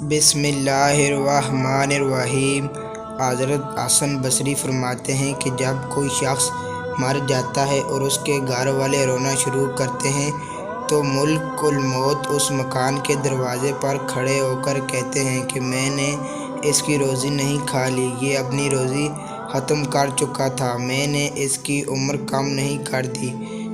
بسم اللہ الرحمن الرحیم۔ حضرت حسن بصری فرماتے ہیں کہ جب کوئی شخص مر جاتا ہے اور اس کے گھر والے رونا شروع کرتے ہیں تو ملک الموت اس مکان کے دروازے پر کھڑے ہو کر کہتے ہیں کہ میں نے اس کی روزی نہیں کھا لی، یہ اپنی روزی ختم کر چکا تھا، میں نے اس کی عمر کم نہیں کر دی،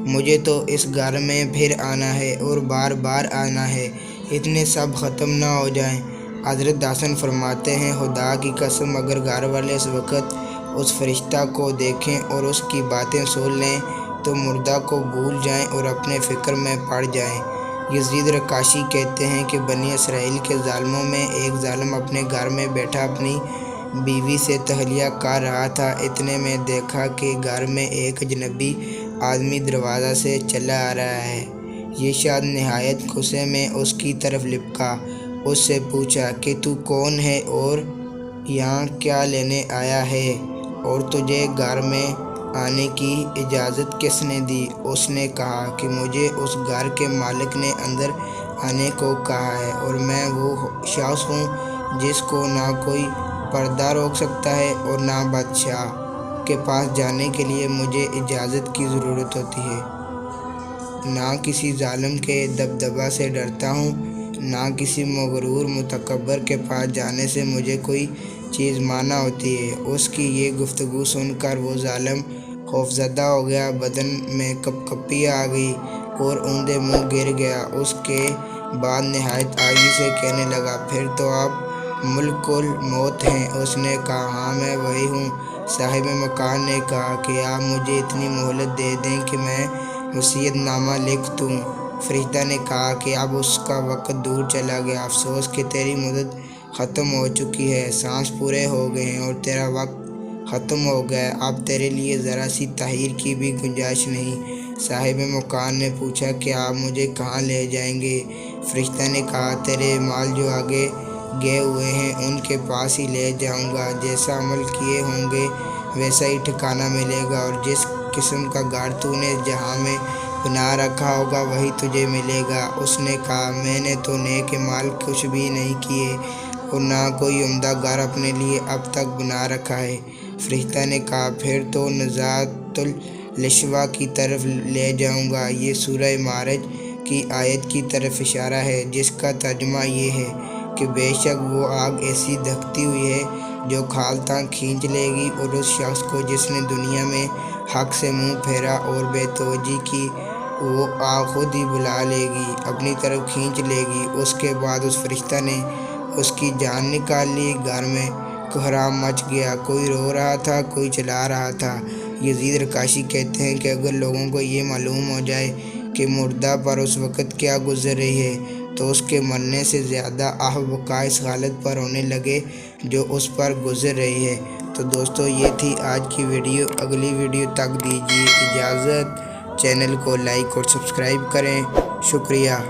مجھے تو اس گھر میں پھر آنا ہے اور بار بار آنا ہے، اتنے سب ختم نہ ہو جائیں۔ حضرت حسن فرماتے ہیں خدا کی قسم اگر گھر والے اس وقت اس فرشتہ کو دیکھیں اور اس کی باتیں سن لیں تو مردہ کو بھول جائیں اور اپنے فکر میں پڑ جائیں۔ یزید رقاشی کہتے ہیں کہ بنی اسرائیل کے ظالموں میں ایک ظالم اپنے گھر میں بیٹھا اپنی بیوی سے تہلیہ کر رہا تھا، اتنے میں دیکھا کہ گھر میں ایک اجنبی آدمی دروازہ سے چلا آ رہا ہے۔ یہ شخص نہایت غصے میں اس کی طرف لپکا، اس سے پوچھا کہ تو کون ہے اور یہاں کیا لینے آیا ہے اور تجھے گھر میں آنے کی اجازت کس نے دی؟ اس نے کہا کہ مجھے اس گھر کے مالک نے اندر آنے کو کہا ہے اور میں وہ شخص ہوں جس کو نہ کوئی پردہ روک سکتا ہے اور نہ بادشاہ کے پاس جانے کے لیے مجھے اجازت کی ضرورت ہوتی ہے، نہ کسی ظالم کے دبدبہ سے ڈرتا ہوں، نہ کسی مغرور متکبر کے پاس جانے سے مجھے کوئی چیز مانع ہوتی ہے۔ اس کی یہ گفتگو سن کر وہ ظالم خوفزدہ ہو گیا، بدن میں کپکپی آ گئی اور اوندے منہ گر گیا۔ اس کے بعد نہایت عاجزی سے کہنے لگا پھر تو آپ ملک الموت ہیں؟ اس نے کہا ہاں میں وہی ہوں۔ صاحب مکان نے کہا کہ آپ مجھے اتنی مہلت دے دیں کہ میں وصیت نامہ لکھ دوں۔ فرشتہ نے کہا کہ اب اس کا وقت دور چلا گیا، افسوس کہ تیری مدت ختم ہو چکی ہے، سانس پورے ہو گئے ہیں اور تیرا وقت ختم ہو گیا ہے، اب تیرے لیے ذرا سی تاخیر کی بھی گنجائش نہیں۔ صاحب مکان نے پوچھا کہ آپ مجھے کہاں لے جائیں گے؟ فرشتہ نے کہا تیرے مال جو آگے گئے ہوئے ہیں ان کے پاس ہی لے جاؤں گا، جیسا عمل کیے ہوں گے ویسا ہی ٹھکانہ ملے گا اور جس قسم کا گھر تو نے جہاں میں بنا رکھا ہوگا وہی تجھے ملے گا۔ اس نے کہا میں نے تو نیک مال کچھ بھی نہیں کیے اور نہ کوئی عمدہ گھر اپنے لیے اب تک بنا رکھا ہے۔ فرشتہ نے کہا پھر تو نزاعۃ الشوا کی طرف لے جاؤں گا۔ یہ سورہ معارج کی آیت کی طرف اشارہ ہے جس کا ترجمہ یہ ہے کہ بے شک وہ آگ ایسی دھکتی ہوئی ہے جو کھال تک کھینچ لے گی اور اس شخص کو جس نے دنیا میں حق سے منہ پھیرا اور بے توجہی کی وہ آگ خود ہی بلا لے گی، اپنی طرف کھینچ لے گی۔ اس کے بعد اس فرشتہ نے اس کی جان نکال لی۔ گھر میں کوہرام مچ گیا، کوئی رو رہا تھا، کوئی چلا رہا تھا۔ یزید رقاشی کہتے ہیں کہ اگر لوگوں کو یہ معلوم ہو جائے کہ مردہ پر اس وقت کیا گزر رہی ہے تو اس کے مرنے سے زیادہ آہ و بکا اس حالت پر ہونے لگے جو اس پر گزر رہی ہے۔ تو دوستو یہ تھی آج کی ویڈیو، اگلی ویڈیو تک دیجیے اجازت، چینل کو لائک اور سبسکرائب کریں، شکریہ۔